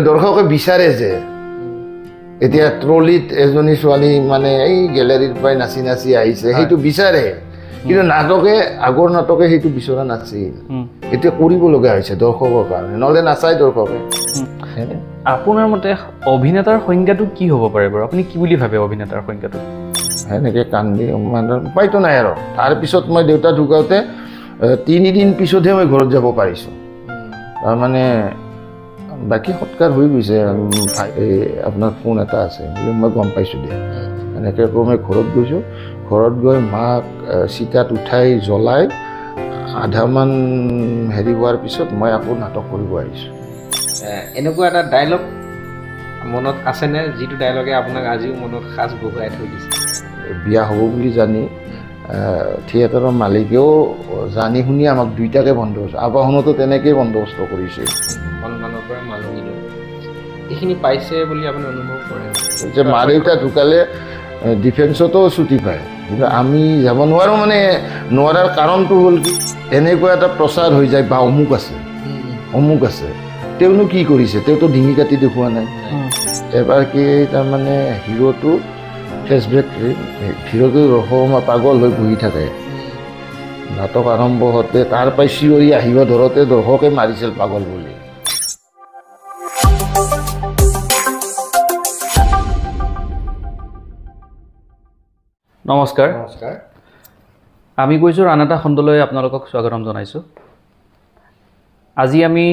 দৰ্শকে বিচাৰে যে এতিয়া ট্ৰলিত এজনী ছোৱালী মানে এই গেলেৰীৰ পৰাই নাচি নাচি আহিছে সেইটো বিচাৰে কিন্তু নাটকে আগৰ নাটকে সেইটো বিচৰা নাছিল এতিয়া কৰিব লগা হৈছে দৰ্শকৰ কাৰণে নহ'লে নাচাই দৰ্শকে আপোনাৰ মতে অভিনেতাৰ সংজ্ঞাটো কি হ'ব পাৰে বাৰু আপুনি কি বুলি ভাবে অভিনেতাৰ সংজ্ঞাটো সেনেকৈ কান্দি মানে উপায়তো নাই আৰু তাৰপিছত মই দেউতা ঢুকাওঁতে 3 দিন পিছতহে মই ঘৰত যাব পাৰিছোঁ তাৰমানে বাকী সৎকাৰ হৈ গৈছে আপোনাৰ ফোন এটা আছে বুলি মই গম পাইছোঁ দিয়া এনেকৈ আকৌ মই ঘৰত গৈছোঁ ঘৰত গৈ মাক চিতাত উঠাই জ্বলাই আধামান হেৰি হোৱাৰ পিছত মই আকৌ নাটক কৰিব আহিছোঁ এনেকুৱা এটা ডাইলগ মনত আছেনে যিটো ডাইলগে আপোনাক আজিও মনত সাজ বহুৱাই থৈ দিছে বিয়া হ'ব বুলি জানি থিয়েটাৰৰ মালিকেও জানি শুনি আমাক দুইটাকে বন্দবস্ত আবাহনতো তেনেকেই বন্দবস্ত কৰিছে সন্মানৰ পৰা মাননি লৈ এইখিনি পাইছে বুলি আপুনি অনুভৱ কৰে যে মা দেউতা ঢুকালে ডিফেন্সতো ছুটি পায় কিন্তু আমি যাব নোৱাৰোঁ মানে নোৱাৰাৰ কাৰণটো হ'ল কি এনেকুৱা এটা প্ৰচাৰ হৈ যায় বা অমুক আছে তেওঁনো কি কৰিছে তেওঁতো ডিঙি কাটি দেখুওৱা নাই এবাৰ কি তাৰমানে হিৰোটো ফ্লেশ্ববেক হিৰোটো ৰসমা পাগল হৈ বহি থাকে নাটক আৰম্ভ হওঁতে তাৰ পৰাই চিঞৰি আহিব ধৰোঁতে দৰ্শকে মাৰিছিল পাগল বুলি নমস্কাৰ আমি কৈছোঁ আন এটা খণ্ডলৈ আপোনালোকক স্বাগতম জনাইছোঁ আজি আমি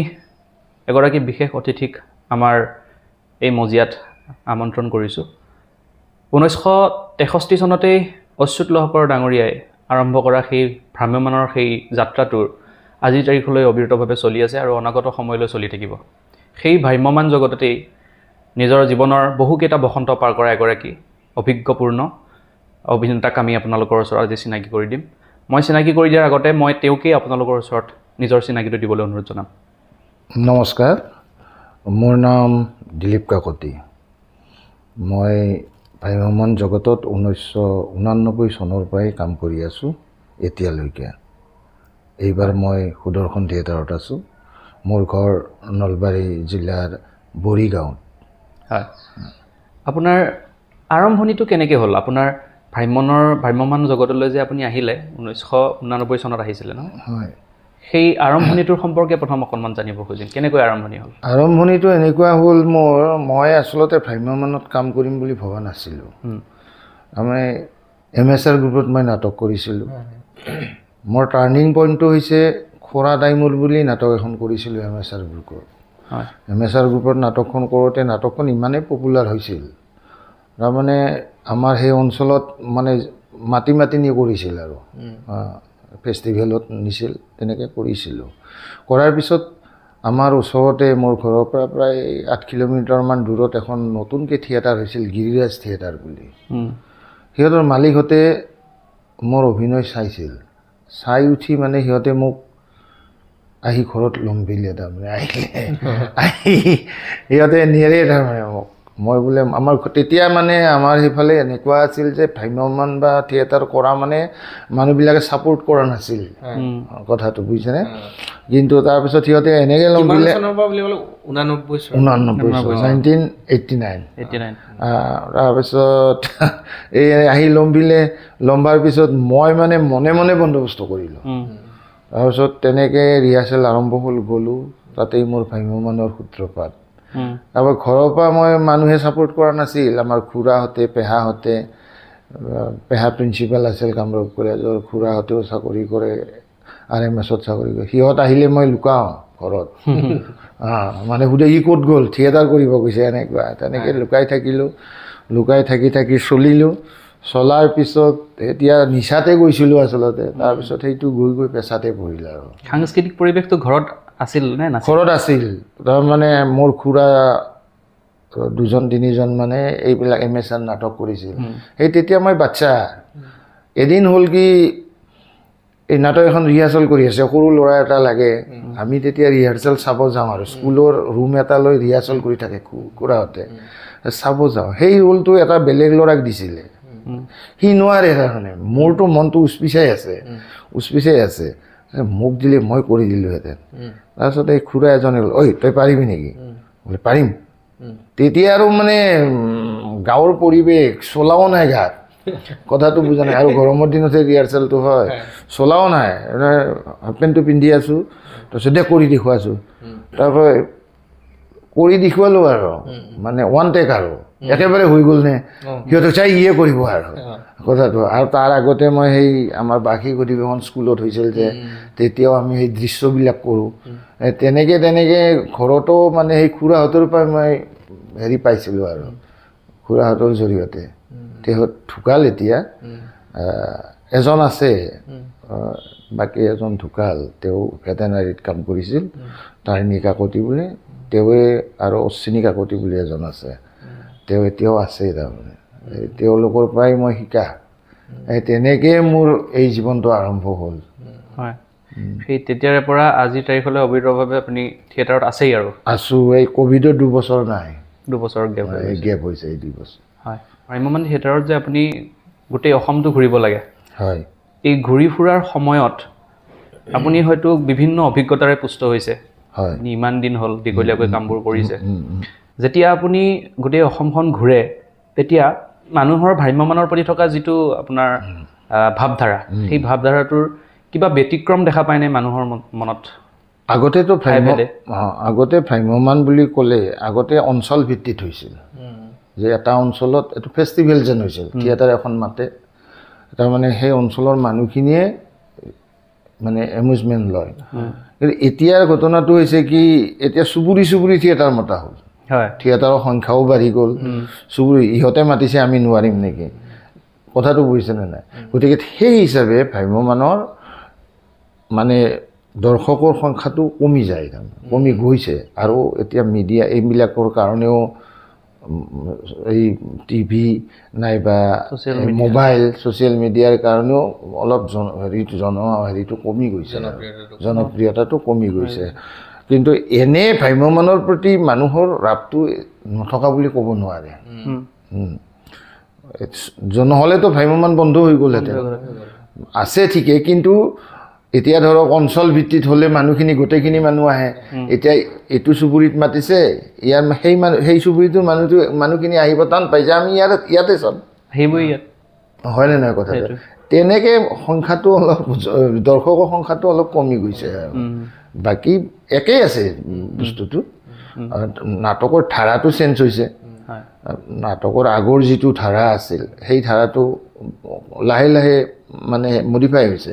এগৰাকী বিশেষ অতিথিক আমাৰ এই মজিয়াত আমন্ত্ৰণ কৰিছোঁ 1963 চনতেই অচ্যুত লহকৰ ডাঙৰীয়াই আৰম্ভ কৰা সেই ভ্ৰাম্যমানৰ সেই যাত্ৰাটোৰ আজিৰ তাৰিখলৈ অবিৰতভাৱে চলি আছে আৰু অনাগত সময়লৈ চলি থাকিব সেই ভ্ৰাম্যমান জগততেই নিজৰ জীৱনৰ বহুকেইটা বসন্ত পাৰ কৰা এগৰাকী অভিজ্ঞপূৰ্ণ অভিনেতাক আমি আপোনালোকৰ ওচৰত আজি চিনাকি কৰি দিম মই চিনাকি কৰি দিয়াৰ আগতে মই তেওঁকেই আপোনালোকৰ ওচৰত নিজৰ চিনাকিটো দিবলৈ অনুৰোধ জনাম নমস্কাৰ মোৰ নাম দিলীপ কাকতি মই ভ্ৰাম্যমান জগতত 1989 চনৰ পৰাই কাম কৰি আছোঁ এতিয়ালৈকে এইবাৰ মই সুদৰ্শন থিয়েটাৰত আছোঁ মোৰ ঘৰ নলবাৰী জিলাৰ বৰিগাঁৱত হয় আপোনাৰ আৰম্ভণিটো কেনেকৈ হ'ল আপোনাৰ ভ্ৰাম্যমান জগতলৈ যে আপুনি আহিলে 1989 চনত আহিছিলে ন হয় সেই আৰম্ভণিটোৰ সম্পৰ্কে প্ৰথম অকণমান জানিব খুজিম কেনেকৈ আৰম্ভণি হ'ল আৰম্ভণিটো এনেকুৱা হ'ল মই আচলতে ভ্ৰাম্যমানত কাম কৰিম বুলি ভবা নাছিলোঁ আমি MSR গ্ৰুপত মই নাটক কৰিছিলোঁ মোৰ টাৰ্ণিং পইণ্টটো হৈছে খৰা দাইমুৰ বুলি নাটক এখন কৰিছিলোঁ MSR গ্ৰুপত হয় MSR গ্ৰুপত নাটকখন কৰোঁতে নাটকখন ইমানেই পপুলাৰ হৈছিল তাৰমানে আমাৰ সেই অঞ্চলত মানে মাতি নি কৰিছিল আৰু ফেষ্টিভেলত নিছিল তেনেকৈ কৰিছিলোঁ কৰাৰ পিছত আমাৰ ওচৰতে মোৰ ঘৰৰ পৰা প্ৰায় 8 কিলোমিটাৰমান দূৰত এখন নতুনকৈ থিয়েটাৰ হৈছিল গিৰিৰাজ থিয়েটাৰ বুলি সিহঁতৰ মালিকহঁতে মোৰ অভিনয় চাই উঠি মানে সিহঁতে মোক আহি ঘৰত লম্বিলে তাৰমানে আহি সিহঁতে নিয়েৰে তাৰমানে মোক মই বোলে আমাৰ তেতিয়া মানে আমাৰ সেইফালে এনেকুৱা আছিল যে ভ্ৰাম্যমান বা থিয়েটাৰ কৰা মানে মানুহবিলাকে ছাপোৰ্ট কৰা নাছিল কথাটো বুজিছেনে কিন্তু তাৰপিছত সিহঁতে এনেকৈ লম্বিলে 1989 তাৰপিছত এই আহি লম্বাৰ পিছত মই মানে মনে বন্দবস্ত কৰিলোঁ তাৰপিছত তেনেকৈ ৰিহাৰ্চেল আৰম্ভ হ'ল গ'লোঁ তাতেই মোৰ ভ্ৰাম্যমানৰ সূত্ৰপাত তাৰপৰা ঘৰৰ পৰা মই মানুহে ছাপোৰ্ট কৰা নাছিল আমাৰ খুৰাহঁতে পেহা প্ৰিন্সিপাল আছিল কামৰূপ কলেজৰ খুৰাহঁতেও চাকৰি কৰে RMSত চাকৰি কৰে সিহঁত আহিলে মই লুকাওঁ ঘৰত মানে সুধে ই ক'ত গ'ল থিয়েটাৰ কৰিব গৈছে এনেকুৱা তেনেকৈ লুকাই থাকি চলিলোঁ চলাৰ পিছত এতিয়া নিচাতে গৈছিলোঁ আচলতে তাৰপিছত সেইটো গৈ পেছাতে পৰিল আৰু সাংস্কৃতিক পৰিৱেশটো ঘৰত আছিল নে নাছিল ঘৰত আছিল তাৰমানে মোৰ খুৰা 2-3জন মানে এইবিলাক MSR নাটক কৰিছিল সেই তেতিয়া মই বাচ্চা এদিন হ'ল কি এই নাটক এখন ৰিহাৰ্চেল কৰি আছে সৰু ল'ৰা এটা লাগে আমি তেতিয়া ৰিহাৰ্চেল চাব যাওঁ আৰু স্কুলৰ ৰুম এটা লৈ ৰিহাৰ্চেল কৰি থাকে খুৰাহঁতে চাব যাওঁ সেই ৰোলটো এটা বেলেগ ল'ৰাক দিছিলে সি নোৱাৰে তাৰমানে মোৰতো মনটো উচপিচাই আছে মোক দিলে মই কৰি দিলোঁহেঁতেন তাৰপিছত এই খুৰা এজনে ক'লে ঐ তই পাৰিবি নেকি বোলে পাৰিম তেতিয়া আৰু মানে গাঁৱৰ পৰিৱেশ চলাও নাই গাত কথাটো বুজা নাই আৰু গৰমৰ দিনতে ৰিহাৰ্চেলটো হয় চলাও নাই হাফ পেণ্টটো পিন্ধি আছোঁ তাৰপিছতে কৰি দেখুৱাইছোঁ তাৰপৰা কৰি দেখুৱালোঁ আৰু মানে ওৱান টেক আৰু একেবাৰে হৈ গ'ল নে সিহঁতে চাই ইয়ে কৰিব আৰু কথাটো আৰু তাৰ আগতে মই সেই আমাৰ বাৰ্ষিক অধিৱেশন স্কুলত হৈছিল যে তেতিয়াও আমি সেই দৃশ্যবিলাক কৰোঁ তেনেকৈ ঘৰতো মানে সেই খুৰাহঁতৰ পৰা মই হেৰি পাইছিলোঁ আৰু খুৰাহঁতৰ জৰিয়তে তেহঁত ঢুকাল এতিয়া এজন আছে বাকী এজন ঢুকাল তেওঁ ভেটেনাৰীত কাম কৰিছিল তাৰিণী কাকতি বুলি তেওঁৱে আৰু অশ্বিনী কাকতি বুলি এজন আছে তেওঁ এতিয়াও আছে তাৰমানে তেওঁলোকৰ পৰাই মই শিকা তেনেকৈ মোৰ এই জীৱনটো আৰম্ভ হ'ল হয় সেই তেতিয়াৰে পৰা আজিৰ তাৰিখলৈ অবিৰতভাৱে আপুনি থিয়েটাৰত আছেই আৰু আছোঁ এই ক'ভিডৰ 2 বছৰ নাই 2 বছৰ গেপ হৈছে এই 2 বছৰ হয় ভ্ৰাম্যমান থিয়েটাৰত যে আপুনি গোটেই অসমটো ঘূৰিব লাগে হয় এই ঘূৰি ফুৰাৰ সময়ত আপুনি হয়তো বিভিন্ন অভিজ্ঞতাৰে পুষ্ট হৈছে হয় ইমান দিন হ'ল দীঘলীয়াকৈ কামবোৰ কৰিছে যেতিয়া আপুনি গোটেই অসমখন ঘূৰে তেতিয়া মানুহৰ ভ্ৰাম্যমানৰ প্ৰতি থকা যিটো আপোনাৰ ভাৱধাৰা সেই ভাৱধাৰাটোৰ কিবা ব্যতিক্ৰম দেখা পায়নে মানুহৰ মনত আগতেতো আগতে ভ্ৰাম্যমান বুলি ক'লে আগতে অঞ্চল ভিত্তিত হৈছিল যে এটা অঞ্চলত এইটো ফেষ্টিভেল যেন হৈছিল থিয়েটাৰ এখন মাতে তাৰমানে সেই অঞ্চলৰ মানুহখিনিয়ে মানে এমিউজমেণ্ট লয় কিন্তু এতিয়াৰ ঘটনাটো হৈছে কি এতিয়া চুবুৰী থিয়েটাৰ মতা হ'ল হয় থিয়েটাৰৰ সংখ্যাও বাঢ়ি গ'ল চুবুৰী ইহঁতে মাতিছে আমি নোৱাৰিম নেকি কথাটো বুজিছেনে নাই গতিকে সেই হিচাপে ভ্ৰাম্যমানৰ মানে দৰ্শকৰ সংখ্যাটো কমি যায় তাৰমানে কমি গৈছে আৰু এতিয়া মিডিয়া এইবিলাকৰ কাৰণেও এই টিভি নাইবা মোবাইল ছ'চিয়েল মিডিয়াৰ কাৰণেও অলপ হেৰিটো কমি গৈছে জনপ্ৰিয়তাটো কমি গৈছে কিন্তু এনে ভ্ৰাম্যমানৰ প্ৰতি মানুহৰ ৰাপটো নথকা বুলি ক'ব নোৱাৰে নহ'লেতো ভ্ৰাম্যমান বন্ধ হৈ গ'লহেঁতেন আছে ঠিকেই কিন্তু এতিয়া ধৰক অঞ্চল ভিত্তিত হ'লে মানুহখিনি গোটেইখিনি মানুহ আহে এতিয়া এইটো চুবুৰীত মাতিছে ইয়াৰ সেই চুবুৰীটোৰ মানুহখিনি আহিব টান পাইছে আমি ইয়াতে চাম সেইবোৰ ইয়াত হয়নে নহয় কথাটো তেনেকৈ সংখ্যাটো অলপ দৰ্শকৰ সংখ্যাটো অলপ কমি গৈছে আৰু বাকী একেই আছে বস্তুটো নাটকৰ ধাৰাটো চেঞ্জ হৈছে নাটকৰ আগৰ যিটো ধাৰা আছিল সেই ধাৰাটো লাহে লাহে মানে মডিফাই হৈছে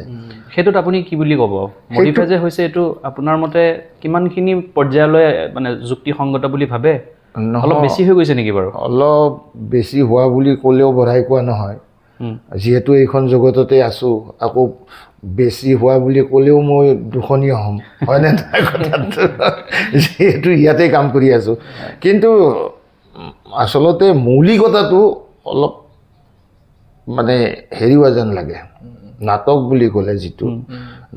সেইটোত আপুনি কি বুলি ক'ব মডিফাই যে হৈছে এইটো আপোনাৰ মতে কিমানখিনি পৰ্যায়লৈ মানে যুক্তিসংগত বুলি ভাবে অলপ বেছি হৈ গৈছে নেকি বাৰু অলপ বেছি হোৱা বুলি ক'লেও বঢ়াই কোৱা নহয় যিহেতু এইখন জগততে আছোঁ আকৌ বেছি হোৱা বুলি ক'লেও মই দুখনীয় হ'ম হয়নে নাই কথাটো যিহেতু ইয়াতে কাম কৰি আছোঁ কিন্তু আচলতে মৌলিকতাটো অলপ মানে হেৰি হোৱা যেন লাগে নাটক বুলি ক'লে যিটো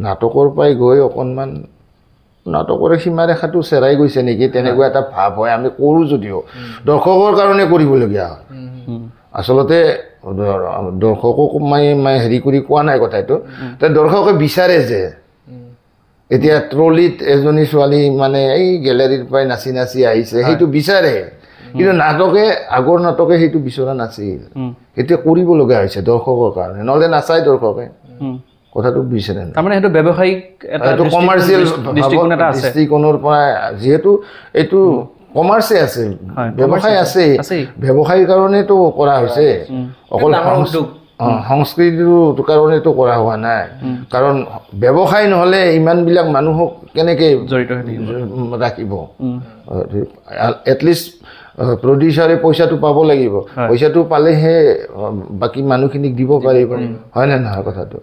নাটকৰ পৰাই গৈ অকণমান নাটকৰে সীমাৰেখাটো চেৰাই গৈছে নেকি তেনেকুৱা এটা ভাৱ হয় আমি কৰোঁ যদিও দৰ্শকৰ কাৰণে কৰিবলগীয়া হয় আচলতে দৰ্শকক মই হেৰি কৰি কোৱা নাই কথাটো দৰ্শকে বিচাৰে যে এতিয়া ট্ৰলিত এজনী ছোৱালী মানে এই গেলেৰীৰ পৰাই নাচি নাচি আহিছে সেইটো বিচাৰে কিন্তু নাটকে আগৰ নাটকে সেইটো বিচৰা নাছিল এতিয়া কৰিব লগা হৈছে দৰ্শকৰ কাৰণে নহ'লে নাচায় দৰ্শকে কথাটো বুজিছে নে তাৰমানে সেইটো ব্যৱসায়িক এটা কমাৰ্চিয়েল দৃষ্টিকোণৰ পৰা যিহেতু এইটো কমাৰ্চে আছে ব্যৱসায় আছে ব্যৱসায়ৰ কাৰণেতো কৰা হৈছে অকল সংস্কৃতিৰ কাৰণেতো কৰা হোৱা নাই কাৰণ ব্যৱসায় নহ'লে ইমানবিলাক মানুহক কেনেকৈ জড়িত ৰাখিব এটলিষ্ট প্ৰডিউচাৰে পইচাটো পাব লাগিব পইচাটো পালেহে বাকী মানুহখিনিক দিব পাৰিব হয়নে নহয় কথাটো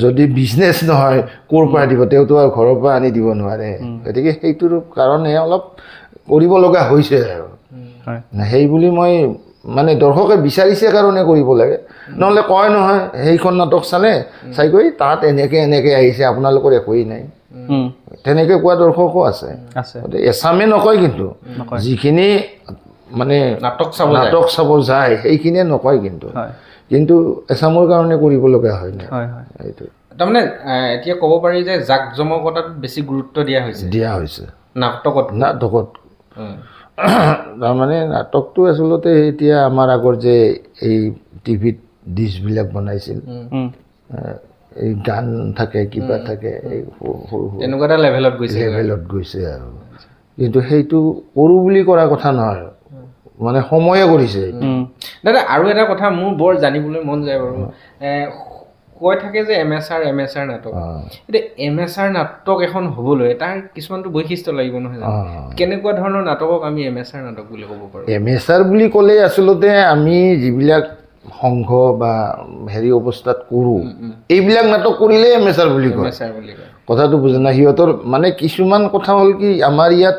যদি বিজনেছ নহয় ক'ৰ পৰা দিব তেওঁতো আৰু ঘৰৰ পৰা আনি দিব নোৱাৰে গতিকে সেইটোৰ কাৰণে অলপ কৰিব লগা হৈছে আৰু সেই বুলি মই মানে দৰ্শকে বিচাৰিছে কাৰণে কৰিব লাগে নহ'লে কয় নহয় সেইখন নাটক চালে চাই গৈ তাত এনেকৈ আহিছে আপোনালোকৰ একোৱেই নাই তেনেকৈ কোৱা দৰ্শকো আছে এছামে নকয় কিন্তু যিখিনি মানে নাটক চাব যায় সেইখিনিয়ে নকয় কিন্তু এছামৰ কাৰণে কৰিব লগা হয় নাই এইটো তাৰমানে এতিয়া ক'ব পাৰি যে জাক জমকতাত বেছি গুৰুত্ব দিয়া হৈছে নাটকত তাৰমানে নাটকটো আচলতে এতিয়া আমাৰ আগৰ যে এই টিভিত ডিছবিলাক বনাইছিল এই গান থাকে কিবা থাকে এই সৰু এনেকুৱা এটা লেভেলত গৈছে আৰু কিন্তু সেইটো কৰোঁ বুলি কৰা কথা নহয় মানে সময়ে কৰিছে দাদা আৰু এটা কথা মোৰ বৰ জানিবলৈ মন যায় বাৰু কৈ থাকে যে MSR নাটক এতিয়া MSR নাটক এখন হ'বলৈ তাৰ কিছুমানটো বৈশিষ্ট্য লাগিব নহয় কেনেকুৱা ধৰণৰ নাটকক আমি MSR নাটক বুলি ক'ব পাৰোঁ MSR বুলি ক'লে আচলতে আমি যিবিলাক সংঘ বা হেৰি অৱস্থাত কৰোঁ এইবিলাক নাটক কৰিলে MSR বুলি কয় কথাটো বুজা নাই সিহঁতৰ মানে কিছুমান কথা হ'ল কি আমাৰ ইয়াত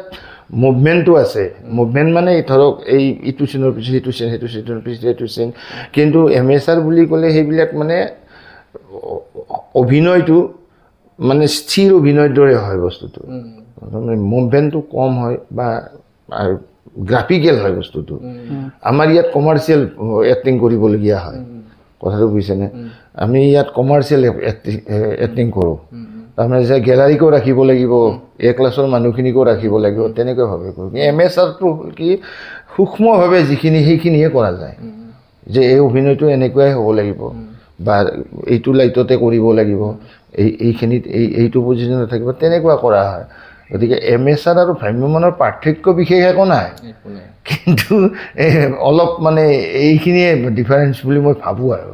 মুভমেণ্টটো আছে মুভমেণ্ট মানে ধৰক এই ইটো চিনৰ পিছত সিটো চিন সেইটো চিনৰ পিছত এইটো চিন কিন্তু MSR বুলি ক'লে সেইবিলাক মানে অভিনয়টো মানে স্থিৰ অভিনয়ৰ দৰে হয় বস্তুটো মুভমেণ্টটো কম হয় বা গ্ৰাফিকেল হয় বস্তুটো আমাৰ ইয়াত কমাৰ্চিয়েল এক্টিং কৰিবলগীয়া হয় কথাটো বুজিছেনে আমি ইয়াত কমাৰ্চিয়েল এক্টিং কৰোঁ তাৰমানে যে গেলাৰীকো ৰাখিব লাগিব A ক্লাছৰ মানুহখিনিকো ৰাখিব লাগিব তেনেকুৱাভাৱে কৰোঁ MSRটো হ'ল কি সূক্ষ্মভাৱে যিখিনি সেইখিনিহে কৰা যায় যে এই অভিনয়টো এনেকুৱাই হ'ব লাগিব বা এইটো লাইটতে কৰিব লাগিব এইখিনিত এইটো পজিশ্যনত থাকিব তেনেকুৱা কৰা হয় গতিকে MSR আৰু ভ্ৰাম্যমানৰ পাৰ্থক্য বিশেষ একো নাই কিন্তু অলপ মানে এইখিনিয়ে ডিফাৰেঞ্চ বুলি মই ভাবোঁ আৰু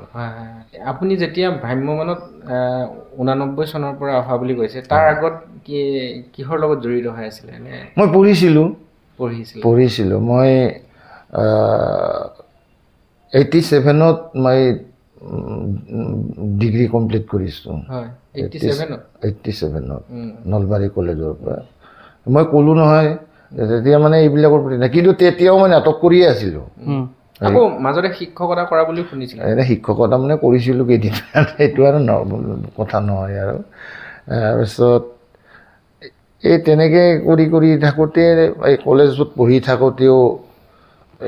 আপুনি যেতিয়া ভ্ৰাম্যমানত 89 চনৰ পৰা অহা বুলি কৈছে তাৰ আগত কিহৰ লগত জড়িত হৈ আছিলে মই পঢ়িছিলোঁ মই 87ত মই ডিগ্ৰী কমপ্লিট কৰিছোঁ 87ত নলবাৰী কলেজৰ পৰা মই ক'লোঁ নহয় তেতিয়া মানে এইবিলাকৰ প্ৰতি নাই কিন্তু তেতিয়াও মই নাটক কৰিয়ে আছিলোঁ আকৌ মাজতে শিক্ষকতা কৰা বুলি শুনিছিলোঁ এতিয়া শিক্ষকতা মানে কৰিছিলোঁ কেইদিনমান সেইটো আৰু কথা নহয় আৰু তাৰপিছত এই তেনেকৈ কৰি থাকোঁতে এই কলেজত পঢ়ি থাকোঁতেও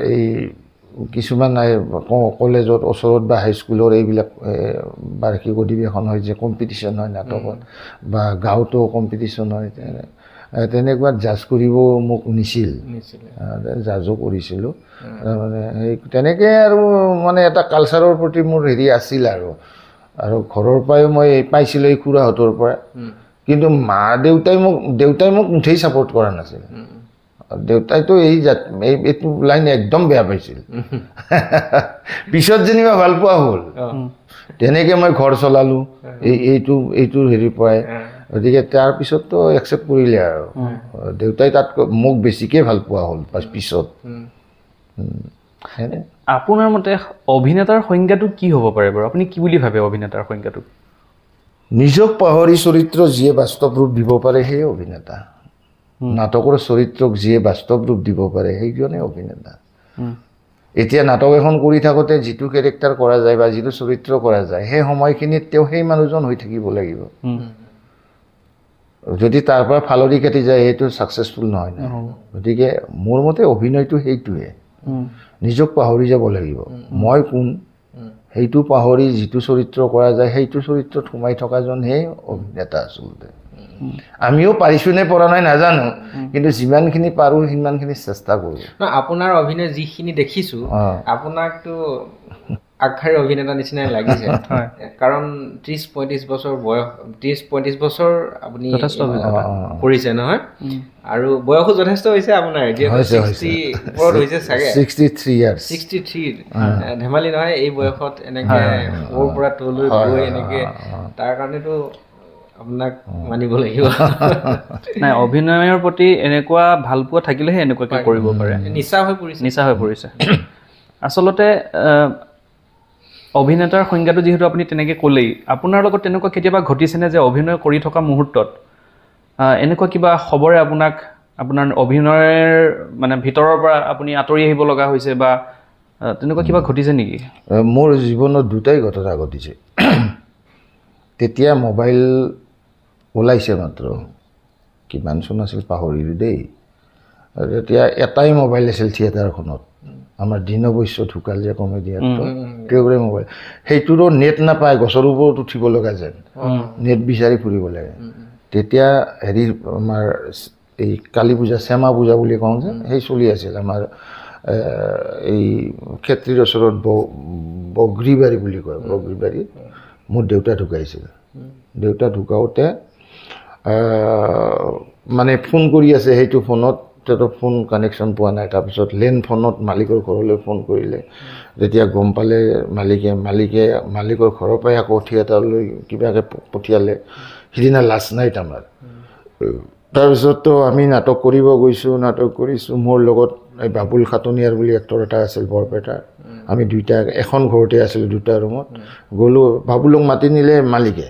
এই কিছুমান কলেজত ওচৰত বা হাইস্কুলৰ এইবিলাক বাৰ্ষিক অধিৱেশন হয় যে কম্পিটিশ্যন হয় নাটকত বা গাঁৱতো কম্পিটিশ্যন হয় তেনেকুৱাত জাজ কৰিব মোক নিছিল জাজো কৰিছিলোঁ মানে সেই তেনেকৈ আৰু মানে এটা কালচাৰৰ প্ৰতি মোৰ হেৰি আছিল আৰু ঘৰৰ পৰাও মই পাইছিলোঁ এই খুৰাহঁতৰ পৰা কিন্তু দেউতাই মোক মুঠেই ছাপৰ্ট কৰা নাছিল দেউতাইতো এইটো লাইন একদম বেয়া পাইছিল পিছত যেনিবা ভাল পোৱা হ'ল তেনেকৈ মই ঘৰ চলালোঁ এইটোৰ হেৰিৰ পৰাই গতিকে তাৰপিছততো একচেপ্ট কৰিলে আৰু দেউতাই তাত মোক বেছিকৈ ভাল পোৱা হ'ল পিছত আপোনাৰ মতে অভিনেতাৰ সংজ্ঞাটো কি হ'ব পাৰে বাৰু আপুনি কি বুলি ভাবে অভিনেতাৰ সংজ্ঞাটো নিজক পাহৰি চৰিত্ৰ যিয়ে বাস্তৱ ৰূপ দিব পাৰে সেই অভিনেতা নাটকৰ চৰিত্ৰক যিয়ে বাস্তৱ ৰূপ দিব পাৰে সেইজনে অভিনেতা এতিয়া নাটক এখন কৰি থাকোঁতে যিটো কেৰেক্টাৰ কৰা যায় বা যিটো চৰিত্ৰ কৰা যায় সেই সময়খিনিত তেওঁ সেই মানুহজন হৈ থাকিব লাগিব যদি তাৰ পৰা ফালৰি কাটি যায় সেইটো ছাকচেছফুল নহয় না গতিকে মোৰ মতে অভিনয়টো সেইটোৱে নিজক পাহৰি যাব লাগিব মই কোন সেইটো পাহৰি যিটো চৰিত্ৰ কৰা যায় সেইটো চৰিত্ৰত সোমাই থকাজনহে অভিনেতা আচলতে আমিও পাৰিছোঁ নে পৰা নাই নাজানো কিন্তু যিমানখিনি পাৰোঁ সিমানখিনি চেষ্টা কৰোঁ আপোনাৰ অভিনয় যিখিনি দেখিছোঁ আপোনাকতো আগশাৰীৰ অভিনেতা নিচিনাই লাগিছে কাৰণ 30-35 বছৰ বয়স 30-35 বছৰ আপুনি কৰিছে নহয় আৰু বয়সো যথেষ্ট হৈছে আপোনাৰ ওপৰত হৈছে চাগে 63 ধেমালি নহয় এই বয়সত এনেকৈ ওপৰৰ পৰা তললৈ গৈ এনেকৈ তাৰ কাৰণেতো আপোনাক মানিব লাগিব নাই অভিনয়ৰ প্ৰতি এনেকুৱা ভাল পোৱা থাকিলেহে এনেকুৱাকৈ কৰিব পাৰে নিচা হৈ পৰিছে আচলতে অভিনেতাৰ সংজ্ঞাটো যিহেতু আপুনি তেনেকৈ ক'লেই আপোনাৰ লগত তেনেকুৱা কেতিয়াবা ঘটিছেনে যে অভিনয় কৰি থকা মুহূৰ্তত এনেকুৱা কিবা খবৰে আপোনাৰ অভিনয়ৰ মানে ভিতৰৰ পৰা আপুনি আঁতৰি আহিব লগা হৈছে বা তেনেকুৱা কিবা ঘটিছে নেকি মোৰ জীৱনত দুটাই ঘটনা ঘটিছে তেতিয়া মোবাইল ওলাইছে মাত্ৰ কিমান চন আছিল পাহৰিলোঁ দেই তেতিয়া এটাই মোবাইল আছিল থিয়েটাৰখনত আমাৰ দিনবৈশ্য ঢুকাল যে কমেডিয়ানটো তেওঁৰে মোবাইল সেইটোৰো নেট নাপায় গছৰ ওপৰত উঠিব লগা যেন নেট বিচাৰি ফুৰিব লাগে তেতিয়া হেৰি আমাৰ এই কালী পূজা শ্যামা পূজা বুলি কওঁ যে সেই চলি আছিল আমাৰ এই ক্ষেত্ৰীৰ ওচৰত বগৰীবাৰী বুলি কয় বগৰীবাৰীত মোৰ দেউতা ঢুকাইছিল দেউতা ঢুকাওঁতে মানে ফোন কৰি আছে সেইটো ফোনত তো ফোন কানেকশ্যন পোৱা নাই তাৰপিছত লেণ্ড ফোনত মালিকৰ ঘৰলৈ ফোন কৰিলে যেতিয়া গম পালে মালিকৰ ঘৰৰ পৰাই আকৌ থিয়েটাৰলৈ কিবাকৈ পঠিয়ালে সিদিনা লাষ্ট নাইট আমাৰ তাৰপিছততো আমি নাটক কৰিব গৈছোঁ নাটক কৰিছোঁ মোৰ লগত এই বাবুল খাটনিয়াৰ বুলি এক্টৰ এটা আছিল বৰপেটাৰ আমি দুইটা এখন ঘৰতে আছিলোঁ দুটা ৰুমত গ'লোঁ বাবুলক মাতি নিলে মালিকে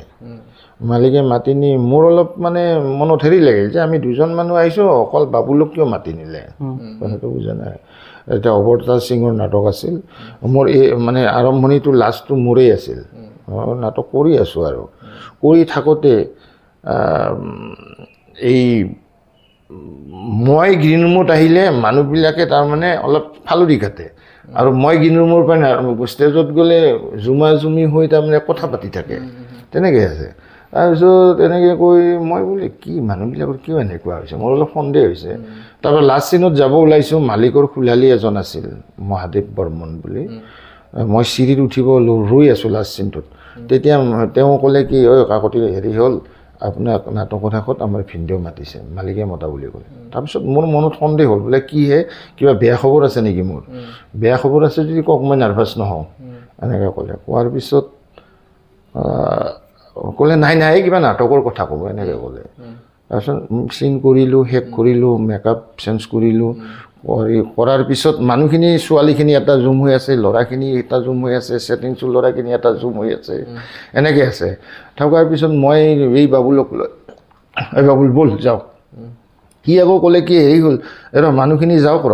মাতি নি মোৰ অলপ মানে মনত হেৰি লাগিল যে আমি দুজন মানুহ আহিছোঁ অকল বাবুলক কিয় মাতি নিলে কথাটো বুজা নাই এটা অৱতাৰ সিঙৰ নাটক আছিল মোৰ এই মানে আৰম্ভণিটো লাষ্টটো মোৰেই আছিল নাটক কৰি আছোঁ আৰু কৰি থাকোঁতে এই মই গ্ৰীণ ৰুমত আহিলে মানুহবিলাকে তাৰমানে অলপ ফালৰি কাটে আৰু মই গ্ৰীণ ৰুমৰ পৰা ষ্টেজত গ'লে জুমা জুমি হৈ তাৰমানে কথা পাতি থাকে তেনেকৈ আছে তাৰপিছত এনেকৈ কৈ মই বোলে কি মানুহবিলাকৰ কিয় এনেকুৱা হৈছে মোৰ অলপ সন্দেহ হৈছে তাৰপৰা লাষ্ট চিনত যাব ওলাইছোঁ মালিকৰ খোলালি এজন আছিল মহাদেৱ বৰ্মন বুলি মই চিৰিত উঠিব ৰৈ আছোঁ লাষ্ট চিনটোত তেতিয়া তেওঁ ক'লে কি ঐ কাকতি হেৰি হ'ল আপোনাক নাটকৰ শেষত আমাৰ ভিনদেউ মাতিছে মালিকে মতা বুলি ক'লে তাৰপিছত মোৰ মনত সন্দেহ হ'ল বোলে কিহে কিবা বেয়া খবৰ আছে নেকি মোৰ বেয়া খবৰ আছে যদি কওক মই নাৰ্ভাছ নহওঁ এনেকৈ ক'লে কোৱাৰ পিছত ক'লে নাই কিবা নাটকৰ কথা ক'ব এনেকৈ ক'লে তাৰপিছত চিন কৰিলোঁ শেষ কৰিলোঁ মেকআপ চেঞ্জ কৰিলোঁ কৰাৰ পিছত মানুহখিনি ছোৱালীখিনি এটা জুম হৈ আছে ল'ৰাখিনি এটা জুম হৈ আছে ছেটিংছো ল'ৰাখিনি এটা জুম হৈ আছে এনেকৈ আছে থকাৰ পিছত মই এই বাবুলক এই বাবুল ব'ল যাওক সি আকৌ ক'লে কি হেৰি হ'ল মানুহখিনি যাওক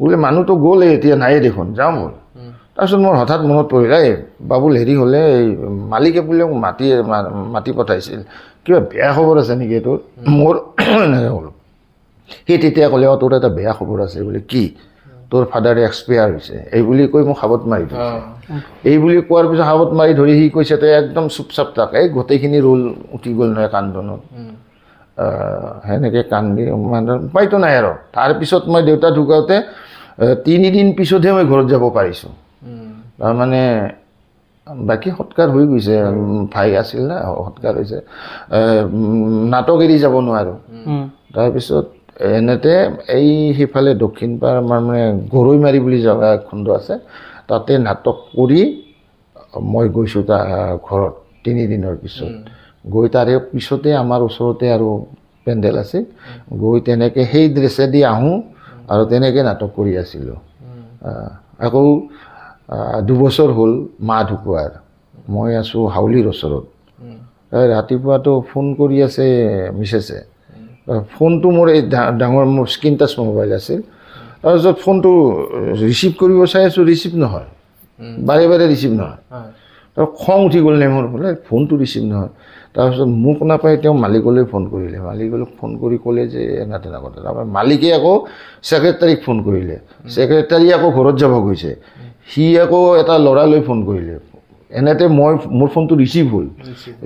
বোলে মানুহটো গ'ল এতিয়া নায়ে দেখোন যাওঁ ব'ল তাৰপিছত মোৰ হঠাৎ মনত পৰিল এই বাবুল হেৰি হ'লে এই মালিকে বোলে মাতি পঠাইছিল কিবা বেয়া খবৰ আছে নেকি এইটোৰ মোৰ এনেকৈ ক'লোঁ সি তেতিয়া ক'লে তোৰ এটা বেয়া খবৰ আছে বোলে কি তোৰ ফাদাৰে এক্সপায়াৰ হৈছে এই বুলি কৈ মোক সাবত মাৰি ধৰিছে এই বুলি কোৱাৰ পিছত সাবত মাৰি ধৰি সি কৈছে তই একদম চুপচাপ থাক এই গোটেইখিনি ৰোল উঠি গ'ল নহয় কান্দনত সেনেকৈ কান্দি মানে উপায়তো নাই আৰু তাৰপিছত মই দেউতা ঢুকাওঁতে 3 দিন পিছতহে মই ঘৰত যাব পাৰিছোঁ তাৰমানে বাকী সৎকাৰ হৈ গৈছে ভাই আছিল না সৎকাৰ হৈছে নাটক এৰি যাব নোৱাৰোঁ তাৰপিছত এনেতে এই সিফালে দক্ষিণ পাৰ আমাৰ মানে গৰৈমাৰী বুলি জেগা এখণ্ড আছে তাতে নাটক কৰি মই গৈছোঁ ঘৰত 3 দিনৰ পিছত গৈ তাৰে পিছতে আমাৰ ওচৰতে আৰু পেণ্ডেল আছে গৈ তেনেকৈ সেই ড্ৰেছেদি আহোঁ আৰু তেনেকৈ নাটক কৰি আছিলোঁ আকৌ 2 বছৰ হ'ল মা ঢুকুৱাৰ মই আছোঁ হাউলিৰ ওচৰত ৰাতিপুৱাটো ফোন কৰি আছে মিছেছে ফোনটো মোৰ এই ডাঙৰ মোৰ স্ক্ৰীন টাচ মোবাইল আছিল তাৰপিছত ফোনটো ৰিচিভ কৰিব চাই আছোঁ ৰিচিভ নহয় বাৰে ৰিচিভ নহয় তাৰ খং উঠি গ'ল নে মোৰ বোলে ফোনটো ৰিচিভ নহয় তাৰপিছত মোক নাপাই তেওঁ মালিকলৈ ফোন কৰিলে মালিকলৈ ফোন কৰি ক'লে যে এনাতে নাকতে তাৰপৰা মালিকে আকৌ ছেক্ৰেটাৰীক ফোন কৰিলে ছেক্ৰেটাৰী আকৌ ঘৰত যাব গৈছে সি আকৌ এটা ল'ৰালৈ ফোন কৰিলে এনেতে মোৰ ফোনটো ৰিচিভ হ'ল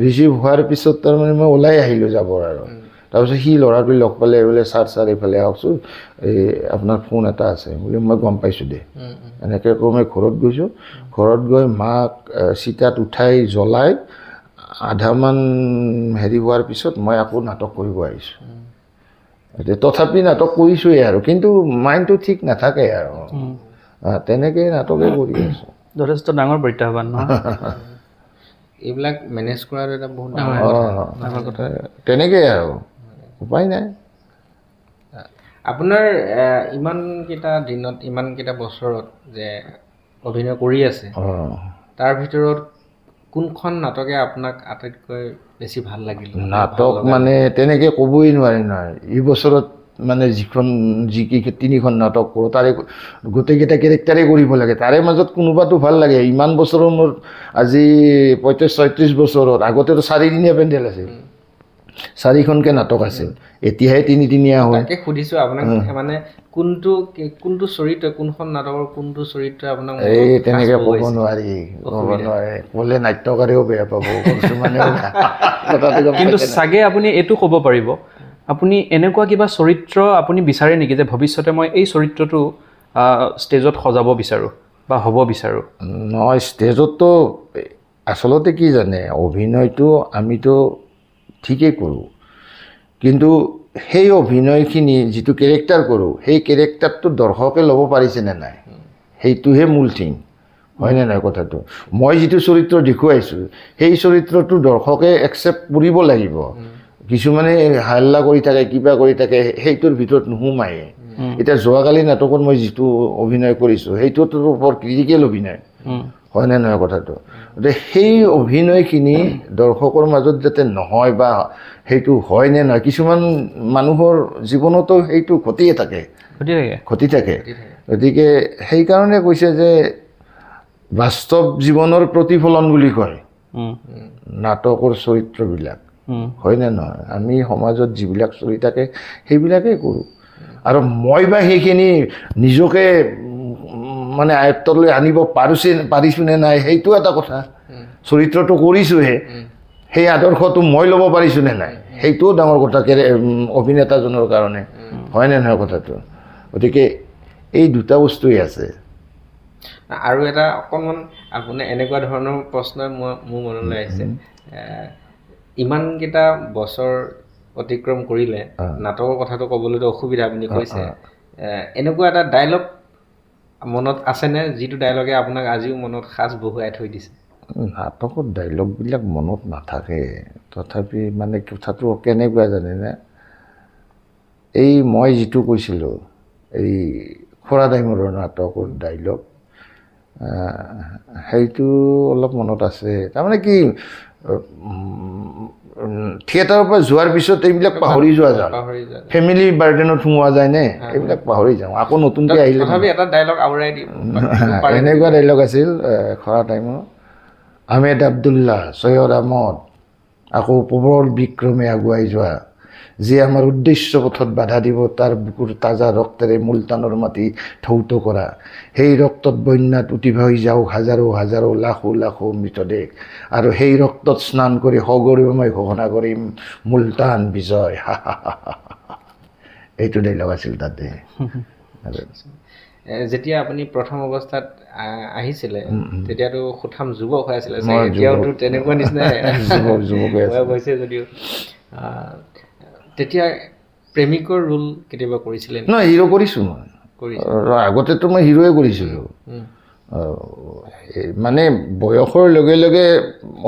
ৰিচিভ হোৱাৰ পিছত তাৰমানে মই ওলাই আহিলোঁ যাবৰ আৰু তাৰপিছত সি ল'ৰাটোৱে লগ পালে বোলে ছাৰ এইফালে আহকচোন এই আপোনাৰ ফোন এটা আছে বোলে মই গম পাইছোঁ দে এনেকৈ কৈ মই ঘৰত গৈছোঁ ঘৰত গৈ মাক চিতাত উঠাই জ্বলাই আধামান হেৰি হোৱাৰ পিছত মই আকৌ নাটক কৰিব আহিছোঁ তথাপি নাটক কৰিছোঁৱেই আৰু কিন্তু মাইণ্ডটো ঠিক নাথাকে আৰু তেনেকৈ নাটকে কৰি আছোঁ যথেষ্ট ডাঙৰ প্ৰত্যাহ্বান এইবিলাক মেনেজ কৰাটো এটা বহুত ডাঙৰ কথা তেনেকৈ আৰু উপায় নাই আপোনাৰ ইমানকেইটা দিনত ইমানকেইটা বছৰত যে অভিনয় কৰি আছে তাৰ ভিতৰত কোনখন নাটকে আপোনাক আটাইতকৈ বেছি ভাল লাগিল নাটক মানে তেনেকৈ ক'বই নোৱাৰি নহয় এই বছৰত মানে যি 3খন নাটক কৰোঁ তাৰে গোটেইকেইটা কেৰেক্টাৰে কৰিব লাগে তাৰে মাজত কোনোবাটো ভাল লাগে ইমান বছৰৰ মোৰ আজি 35-36 বছৰত আগতেতো 4 দিনীয়া পেণ্ডেল আছিল 4খনকৈ নাটক আছিল এতিয়াহে 3 দিনীয়া হ'ল তাকে সুধিছোঁ আপোনাক মানে কোনটো চৰিত্ৰ কোনখন নাটকৰ কোনটো চৰিত্ৰ আপোনাক এই তেনেকৈ ক'ব নোৱাৰে ক'লে নাট্যকাৰেও বেয়া পাব কিছুমানেও কিন্তু চাগে আপুনি এইটো ক'ব পাৰিব আপুনি এনেকুৱা কিবা চৰিত্ৰ আপুনি বিচাৰে নেকি যে ভৱিষ্যতে মই এই চৰিত্ৰটো ষ্টেজত সজাব বিচাৰোঁ বা হ'ব বিচাৰোঁ? নহয়, ষ্টেজততো আচলতে কি জানে, অভিনয়টো আমিতো ঠিকেই কৰোঁ, কিন্তু সেই অভিনয়খিনি যিটো কেৰেক্টাৰ কৰোঁ সেই কেৰেক্টাৰটো দৰ্শকে ল'ব পাৰিছেনে নাই, সেইটোহে মূল থিং, হয়নে নাই কথাটো? মই যিটো চৰিত্ৰ দেখুৱাইছোঁ সেই চৰিত্ৰটো দৰ্শকে একচেপ্ট কৰিব লাগিব। কিছুমানে হাল্লা কৰি থাকে, কিবা কৰি থাকে, সেইটোৰ ভিতৰত নোসোমায়ে। এতিয়া যোৱাকালি নাটকত মই যিটো অভিনয় কৰিছোঁ সেইটোতো বৰ ক্ৰিটিকেল অভিনয়, হয়নে নহয় কথাটো? গতিকে সেই অভিনয়খিনি দৰ্শকৰ মাজত যাতে নহয় বা সেইটো হয়নে নহয়, কিছুমান মানুহৰ জীৱনতো সেইটো ঘটি থাকে। গতিকে সেইকাৰণে কৈছে যে বাস্তৱ জীৱনৰ প্ৰতিফলন বুলি কয় নাটকৰ চৰিত্ৰবিলাক, হয়নে নহয়? আমি সমাজত যিবিলাক চলি থাকে সেইবিলাকেই কৰোঁ, আৰু মই বা সেইখিনি নিজকে মানে আয়ত্তলৈ আনিব পাৰিছোঁ নে নাই সেইটো এটা কথা। চৰিত্ৰটো কৰিছোঁহে, সেই আদৰ্শটো মই ল'ব পাৰিছোঁ নে নাই সেইটোও ডাঙৰ কথা অভিনেতাজনৰ কাৰণে, হয়নে নহয় কথাটো? গতিকে এই দুটা বস্তুৱেই আছে। আৰু এটা অকণমান আপোনাৰ এনেকুৱা ধৰণৰ প্ৰশ্নই মোৰ মনলৈ আহিছে, ইমানকেইটা বছৰ অতিক্ৰম কৰিলে নাটকৰ কথাটো ক'বলৈতো অসুবিধা, আপুনি কৈছে, এনেকুৱা এটা ডাইলগ মনত আছেনে যিটো ডাইলগে আপোনাক আজিও মনত সাঁচ বহুৱাই থৈ দিছে? নাটকত ডাইলগবিলাক মনত নাথাকে, তথাপি মানে কথাটো কেনেকুৱা জানেনে, এই মই যিটো কৈছিলোঁ এই খৰা দাইমূৰৰ নাটকৰ ডাইলগ, সেইটো অলপ মনত আছে। তাৰমানে কি থিয়েটাৰৰ পৰা যোৱাৰ পিছত এইবিলাক পাহৰি যোৱা যায়, ফেমিলি বাৰ্ডেনত সোমোৱা যায়নে, এইবিলাক পাহৰি যাওঁ। আকৌ নতুনকৈ আহিলে এনেকুৱা ডাইলগ আছিল খৰা টাইমৰ, আহমেদ আব্দুল্লাহ, সৈয়দ আহমদ, আকৌ প্ৰবল বিক্ৰমে আগুৱাই যোৱা, যি আমাৰ উদ্দেশ্য পথত বাধা দিব তাৰ বুকুৰ তাজা ৰক্তেৰে মুলতানৰ মাটি ধৌত কৰা, সেই ৰক্তত বন্যাত উটি ভাহি যাওক হাজাৰো হাজাৰো লাখো লাখো মৃতদেহ, আৰু সেই ৰক্তত স্নান কৰি সগৌৰৱে মই ঘোষণা কৰিম মুলতান বিজয়। এইটো ডাইলগ আছিল তাতে। যেতিয়া আপুনি প্ৰথম অৱস্থাত আহিছিলে তেতিয়াতো সুঠাম যুৱক হৈ আছিলে, এতিয়াওতো তেনেকুৱা নিচিনাই হৈছে যদিও, তেতিয়া প্ৰেমিকৰ ৰোল কেতিয়াবা কৰিছিলে? নহয়, হিৰো কৰিছোঁ মই, আগতেতো মই হিৰোৱে কৰিছিলোঁ। মানে বয়সৰ লগে লগে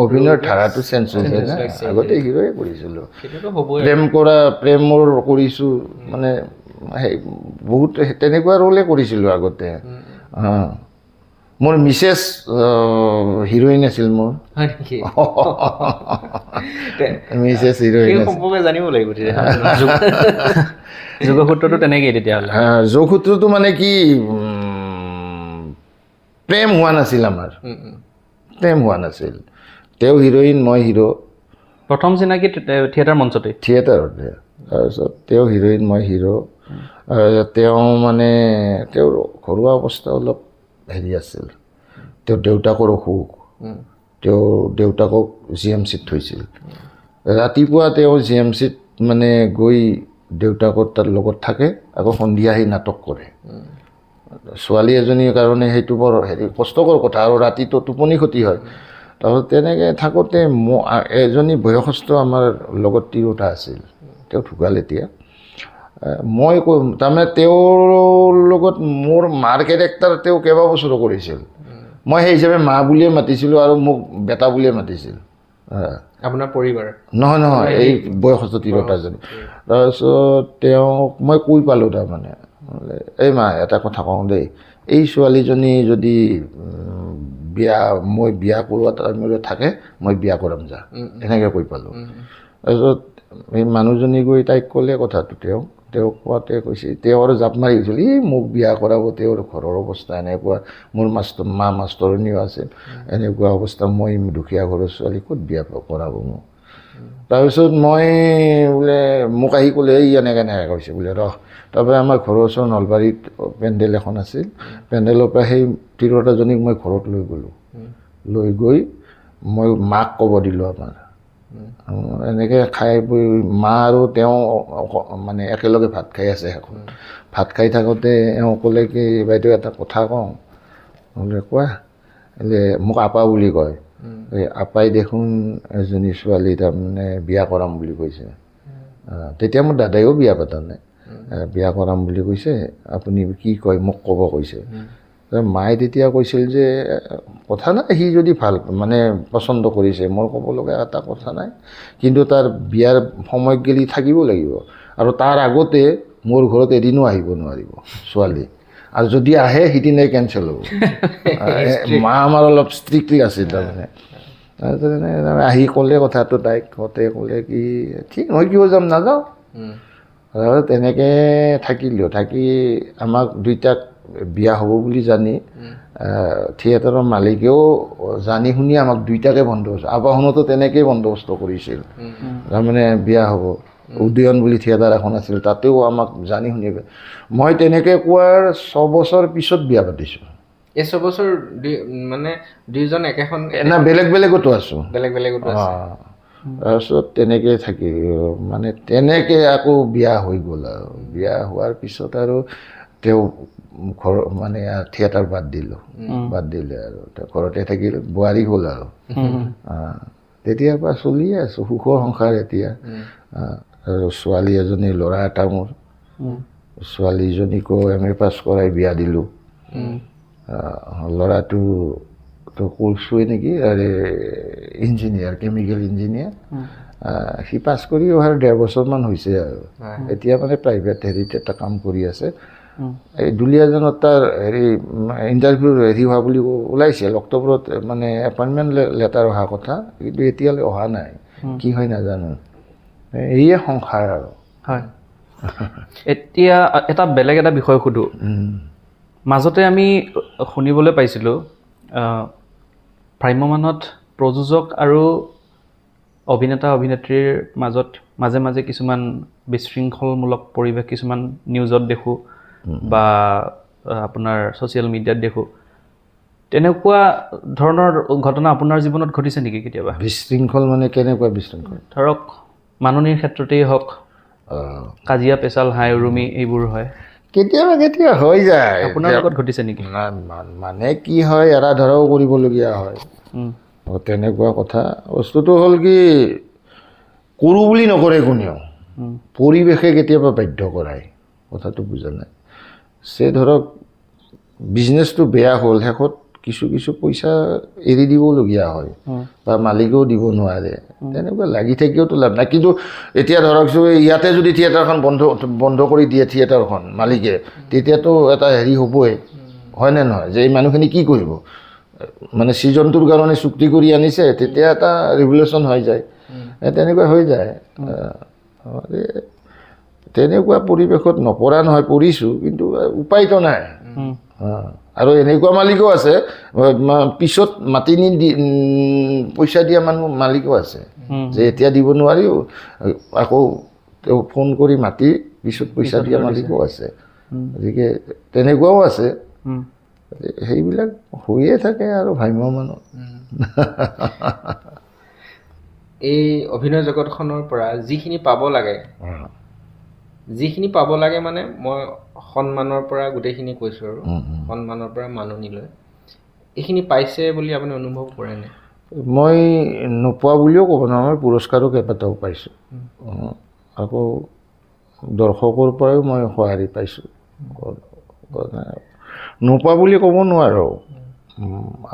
অভিনয়ৰ ধাৰাটো চেঞ্জ হৈছে না, আগতে হিৰোৱে কৰিছিলোঁ, প্ৰেমৰ কৰিছোঁ, মানে সেই বহুত তেনেকুৱা ৰোলে কৰিছিলোঁ আগতে। মোৰ মিছেছ হিৰোইন আছিল, মোৰ মিছেছ হিৰোইন জানিব লাগিব। যোগসূত্ৰটো তেনেকেই তেতিয়াহ'লে? যোগসূত্ৰটো মানে কি, প্ৰেম হোৱা নাছিল আমাৰ, প্ৰেম হোৱা নাছিল। তেওঁ হিৰোইন, মই হিৰো। প্ৰথম চিনাকি থিয়েটাৰ মঞ্চতে? থিয়েটাৰতে। তাৰপিছত তেওঁ হিৰোইন, মই হিৰো। তেওঁ মানে তেওঁৰ ঘৰুৱা অৱস্থা অলপ হেৰি আছিল, তেওঁৰ দেউতাকৰ অসুখ, তেওঁ দেউতাকক GMCত থৈছিল। ৰাতিপুৱা তেওঁ GMCত মানে গৈ দেউতাকৰ তাৰ লগত থাকে, আকৌ সন্ধিয়া আহি নাটক কৰে। ছোৱালী এজনীৰ কাৰণে সেইটো বৰ হেৰি কষ্টকৰ কথা, আৰু ৰাতিটো টোপনি ক্ষতি হয়। তাৰপিছত তেনেকৈ থাকোঁতে এজনী বয়সস্থ আমাৰ লগত তিৰোতা আছিল, তেওঁ ঢুকাল এতিয়া। মই তাৰমানে তেওঁৰ লগত মোৰ মাৰ কেৰেক্টাৰ তেওঁ কেইবাবছৰো কৰিছিল, মই সেই হিচাপে মা বুলিয়ে মাতিছিলোঁ আৰু মোক বেটা বুলিয়ে মাতিছিল। আপোনাৰ পৰিবাৰ? নহয় নহয়, এই বয়সস্থ তিৰোতাজনী। তাৰপিছত তেওঁক মই কৈ পালোঁ, তাৰমানে এই মা এটা কথা কওঁ দেই, এই ছোৱালীজনী যদি মই বিয়া কৰোৱা টাইমলৈ থাকে মই বিয়া কৰাম যা, এনেকৈ কৈ পালোঁ। তাৰপিছত এই মানুহজনী গৈ তাইক ক'লে কথাটো, তেওঁক কোৱাতে কৈছে, তেওঁ আৰু জাপ মাৰি গৈছিল, মোক বিয়া কৰাব, তেওঁৰ ঘৰৰ অৱস্থা এনেকুৱা, মোৰ মা মাষ্টৰণীও আছিল, এনেকুৱা অৱস্থা, মই দুখীয়া ঘৰৰ ছোৱালী ক'ত বিয়া কৰাব মোক। তাৰপিছত মই বোলে মোক আহি ক'লে এই এনেকৈ কৈছে বোলে ৰহ। তাৰপৰা আমাৰ ঘৰৰ ওচৰৰ নলবাৰীত পেণ্ডেল এখন আছিল, পেণ্ডেলৰ পৰা সেই তিৰোতাজনীক মই ঘৰত লৈ গ'লোঁ। লৈ গৈ মই মাক ক'ব দিলোঁ আমাৰ, এনেকৈ খাই বৈ মা আৰু তেওঁ মানে একেলগে ভাত খাই আছে এখন ভাত খাই থাকোঁতে এওঁ ক'লে কি বাইদেউ এটা কথা কওঁ বোলে কোৱা বোলে মোক আপা বুলি কয় এই আপাই দেখোন এজনী ছোৱালী তাৰমানে বিয়া কৰাম বুলি কৈছে তেতিয়া মোৰ দাদাইও বিয়া পতা নাই বিয়া কৰাম বুলি কৈছে আপুনি কি কয় মোক ক'ব কৈছে মায়ে তেতিয়া কৈছিল যে কথা নাই সি যদি ভাল মানে পচন্দ কৰিছে মোৰ ক'ব লগা এটা কথা নাই কিন্তু তাৰ বিয়াৰ সময়ত গেলি থাকিব লাগিব আৰু তাৰ আগতে মোৰ ঘৰত এদিনো আহিব নোৱাৰিব ছোৱালী আৰু যদি আহে সিদিনাই কেঞ্চেল হ'ব মা আমাৰ অলপ ষ্ট্ৰিক্টলি আছিল তাৰমানে আহি ক'লে কথাটো তাইক কওঁতে ক'লে কি ঠিক নহয় কিয় যাম নাযাওঁ তেনেকৈ থাকিলোঁ থাকি আমাক দুইটাক বিয়া হ'ব বুলি জানি থিয়েটাৰৰ মালিকেও জানি শুনি আমাক দুইটাকে বন্দবস্ত আবাহনতো তেনেকৈয়ে বন্দবস্ত কৰিছিল তাৰমানে বিয়া হ'ব উদয়ন বুলি থিয়েটাৰ এখন আছিল তাতেও আমাক জানি শুনি মই তেনেকৈ কোৱাৰ 6 বছৰ পিছত বিয়া পাতিছোঁ এই 6 বছৰ মানে দুইজন একেখন না বেলেগ বেলেগতো আছোঁ তাৰপিছত তেনেকৈ থাকি মানে তেনেকৈ আকৌ বিয়া হৈ গ'ল আৰু বিয়া হোৱাৰ পিছত আৰু তেওঁ ঘৰ মানে থিয়েটাৰ বাদ দিলে আৰু ঘৰতে থাকিল বোৱাৰী হ'ল আৰু তেতিয়াৰ পৰা চলিয়ে আছোঁ সুখৰ সংসাৰ এতিয়া আৰু ছোৱালী এজনী ল'ৰা এটা মোৰ ছোৱালীজনীকো MA পাছ কৰাই বিয়া দিলোঁ ল'ৰাটো কৈছোৱে নেকি ইঞ্জিনিয়াৰ কেমিকেল ইঞ্জিনিয়াৰ সি পাছ কৰি অহাৰ 1.5 বছৰমান হৈছে আৰু এতিয়া মানে প্ৰাইভেট হেৰিত এটা কাম কৰি আছে এই দুলীয়াজনত তাৰ হেৰি ইণ্টাৰভিউ হেৰি হোৱা বুলি ওলাইছিল অক্টোবৰত মানে এপইণ্টমেণ্ট লেটাৰ অহা কথা কিন্তু এতিয়ালৈ অহা নাই কি হয় নাজানো এয়ে সংসাৰ আৰু হয় এতিয়া এটা বেলেগ এটা বিষয় সুধো মাজতে আমি শুনিবলৈ পাইছিলোঁ ভ্ৰাম্যমানত প্ৰযোজক আৰু অভিনেতা অভিনেত্ৰীৰ মাজত মাজে মাজে কিছুমান বিশৃংখলমূলক পৰিৱেশ কিছুমান নিউজত দেখোঁ বা আপোনাৰ ছ'চিয়েল মিডিয়াত দেখোঁ তেনেকুৱা ধৰণৰ ঘটনা আপোনাৰ জীৱনত ঘটিছে নেকি কেতিয়াবা বিশৃংখল মানে কেনেকুৱা বিশৃংখল ধৰক মাননীৰ ক্ষেত্ৰতেই হওক কাজিয়া পেচাল হাই উৰুমি এইবোৰ হয় কেতিয়াবা হৈ যায় আপোনাৰ লগত ঘটিছে নেকি মানে কি হয় এৰা ধৰাও কৰিবলগীয়া হয় তেনেকুৱা কথা বস্তুটো হ'ল কি কৰোঁ বুলি নকৰে কোনেও পৰিৱেশে কেতিয়াবা বাধ্য কৰায় কথাটো বুজা নাই ধৰক বিজনেছটো বেয়া হ'ল শেষত কিছু পইচা এৰি দিবলগীয়া হয় বা মালিকেও দিব নোৱাৰে তেনেকুৱা লাগি থাকিওতো লাভ নাই কিন্তু এতিয়া ধৰক ইয়াতে যদি থিয়েটাৰখন বন্ধ কৰি দিয়ে থিয়েটাৰখন মালিকে তেতিয়াতো এটা হেৰি হ'বই হয়নে নহয় যে এই মানুহখিনি কি কৰিব মানে ছিজনটোৰ কাৰণে চুক্তি কৰি আনিছে তেতিয়া এটা ৰিভলিউশ্যন হৈ যায় তেনেকুৱা হৈ যায় তেনেকুৱা পৰিৱেশত নপৰা নহয় পৰিছোঁ কিন্তু উপায়তো নাই আৰু এনেকুৱা মালিকো আছে পিছত মাতি নি পইচা দিয়া মানুহ মালিকো আছে যে এতিয়া দিব নোৱাৰিও আকৌ তেওঁ ফোন কৰি মাতি পিছত পইচা দিয়া মালিকো আছে গতিকে তেনেকুৱাও আছে সেইবিলাক হৈয়ে থাকে আৰু ভ্ৰাম্যমানত এই অভিনয় জগতখনৰ পৰা যিখিনি পাব লাগে মানে মই সন্মানৰ পৰা গোটেইখিনি কৈছোঁ আৰু সন্মানৰ পৰা মাননীলৈ এইখিনি পাইছে বুলি আপুনি অনুভৱ কৰেনে মই নোপোৱা বুলিও ক'ব নোৱাৰোঁ মই পুৰস্কাৰো কেইবাটাও পাইছোঁ আকৌ দৰ্শকৰ পৰাও মই সঁহাৰি পাইছোঁ নোপোৱা বুলি ক'ব নোৱাৰোঁ